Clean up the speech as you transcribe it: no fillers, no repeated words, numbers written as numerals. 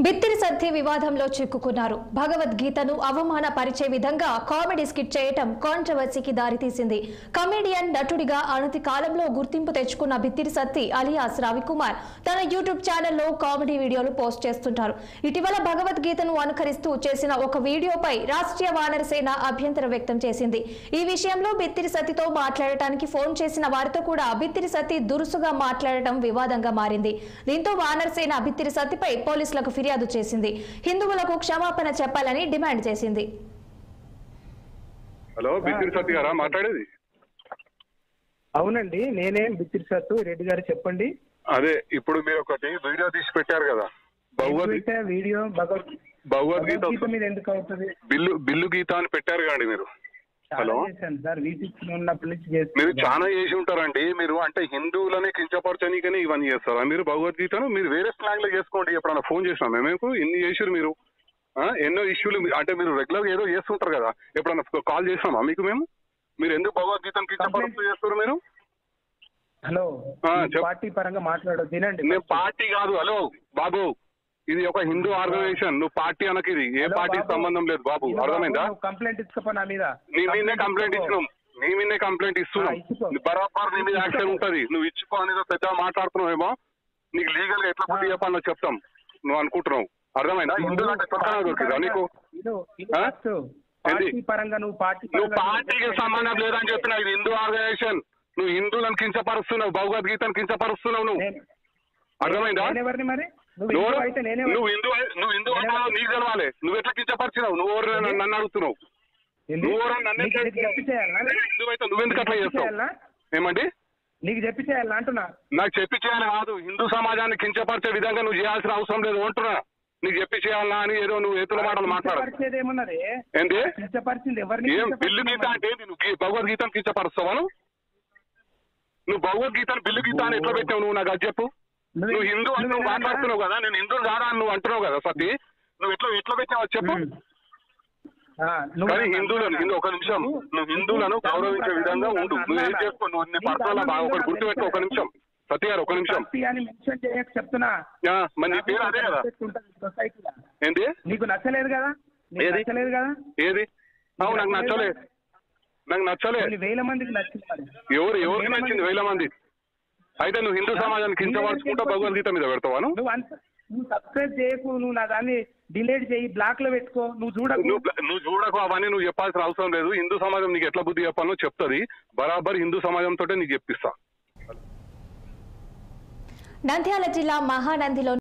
బిత్తిరి సత్తి వివాదంలో చిక్కుకున్నారు. భగవద్గీతను అవమానపరిచే విధంగా కామెడీ స్కిట్ చేయటం కాంట్రవర్సీకి దారితీసింది. కమెడియన్ నటుడిగా అనతి కాలంలో గుర్తింపు తెచ్చుకున్న బిత్తిరి సత్తి అలియాస్ రవికుమార్ తన యూట్యూబ్ ఛానల్లో కామెడీ వీడియోలు పోస్ట్ చేస్తుంటారు. ఇటీవల భగవద్గీతను అనుకరిస్తూ చేసిన ఒక వీడియోపై రాష్ట్రీయ వానర సేన అభ్యంతరం వ్యక్తం చేసింది. ఈ విషయంలో బిత్తిరి సత్తితో మాట్లాడటానికి ఫోన్ చేసిన వారితో కూడా బిత్తిరి సత్తి దురుసుగా మాట్లాడటం వివాదంగా మారింది. దీంతో వానర సేన బిత్తిరి సత్తిపై పోలీసులకు ఫిర్యాదు చేసింది. హిందువులకు క్షమాపణ చెప్పాలని డిమాండ్ చేసింది. హలో, బిత్తిరి సత్తి గారా మాట్లాడేది? అవునండి, నేనే బిత్తిరి సత్తు రెడ్డి గారు, చెప్పండి. అదే ఇప్పుడు మీరు ఒకటి వీడియో తీసి పెట్టారు కదా, భగవద్గీత మీద ఎందుకు అవుతుంది? బిల్లు గీత అని పెట్టారు కాండి మీరు. హలో సార్, ఉన్నప్పటి నుంచి మీరు చాలా చేసి ఉంటారండి. మీరు అంటే హిందువులనే కించపరచనీకనే ఇవన్నీ చేస్తారా మీరు? భగవద్గీతను మీరు వేరే స్లాంగ్ లో చేసుకోండి. ఎప్పుడన్నా ఫోన్ చేసినా మేము ఇన్ని చేసారు మీరు, ఎన్నో ఇష్యూలు అంటే మీరు రెగ్యులర్ గా ఏదో చేస్తుంటారు కదా, ఎప్పుడన్నా కాల్ చేసామా మీకు మేము? మీరు ఎందుకు భగవద్గీతను కించపరుస్తూ చేస్తారు మీరు? హలో, పార్టీ పరంగా మాట్లాడదు తినండి. నేను పార్టీ కాదు. హలో బాబు, ఇది ఒక హిందూ ఆర్గనైజేషన్. నువ్వు పార్టీ అనకి, ఇది ఏ పార్టీకి సంబంధం లేదు బాబు, అర్థమైందా? కంప్లైంట్ ఇచ్చుకో నా మీద. నీ మీదే కంప్లైంట్ ఇస్తున్నాం. బరాబర్ నీ మీద యాక్షన్ ఉంటది. నువ్వు ఇచ్చుకో అనేది పెద్దగా మాట్లాడుతున్నావేమో. నీకు లీగల్ గా ఎట్లా బుద్ధి చెప్పాలో చెప్తాం. నువ్వు అనుకుంటున్నావు, అర్థమైందా? హిందువులు అంటే తొక్కగా దొరికిందా నీకు? నువ్వు పార్టీకి సంబంధం లేదని చెప్పిన, ఇది హిందూ ఆర్గనైజేషన్. నువ్వు హిందువులను కించపరుస్తున్నావు, భగవద్గీతను కించపరుస్తున్నావు. నువ్వు అర్థమైందా? నువ్వు హిందూ నీకు తెలవాలి. నువ్వు ఎట్లా కించపరిచినావు? నువ్వు నన్ను అడుగుతున్నావు. నువ్వెందుకు అట్లా చేస్తావు? ఏమండి? నీకు చెప్పి చేయాలి అంటున్నా. నాకు చెప్పి చేయాలి కాదు, హిందూ సమాజాన్ని కించపరిచే విధంగా నువ్వు చేయాల్సిన అవసరం లేదు అంటున్నా. నీకు చెప్పి చేయాలన్నా అని ఏదో నువ్వు ఎత్తుల మాటలు మాట్లాడేది. ఏంటి బిల్లు గీత అంటే నువ్వు భగవద్గీతను కించపరుస్తావా? నువ్వు భగవద్గీతను బిల్లు గీత అని ఎట్లా పెట్టావు? నువ్వు నాకు అది చెప్పు. నువ్వు హిందూ అని నువ్వు మాట్లాడుతున్నావు కదా, నేను హిందూ కాదా అని నువ్వు అంటున్నావు కదా సతీ. నువ్వు ఎట్లా పెట్టావు చెప్పు. కానీ ఒక నిమిషం, నువ్వు హిందువులను గౌరవించే విధంగా ఉండు. నువ్వు ఏం చేసుకో, నువ్వు పర్సనల్ ఒకటి గుర్తుపెట్టుకో. ఒక నిమిషం సతీ గారు, ఒక నిమిషం. చెప్తున్నా మరి నీ పేరు అదే కదా? ఏంటి? నీకు నచ్చలేదు కదా? ఏది? నాకు నచ్చలేదు. వేల మందికి నచ్చింది. ఎవరికి నచ్చింది? వేల మంది. అయితే నువ్వు హిందూ సమాజాన్ని కించపరుచుకుంటా భగవద్గీత మీద పెడతావా? నువ్వు సబ్స్క్రైబ్ చేయకు, నువ్వు నా దాన్ని డిలీట్ చేయి, బ్లాక్ లో పెట్టుకో. నువ్వు చూడకు అవన్నీ నువ్వు చెప్పాల్సిన అవసరం లేదు. హిందూ సమాజం నీకు ఎట్లా బుద్ధి చెప్పాలో చెప్తుంది. బరాబర్ హిందూ సమాజంతో నీకు చెప్పిస్తా. నంద్యాల జిల్లా మహానందిలో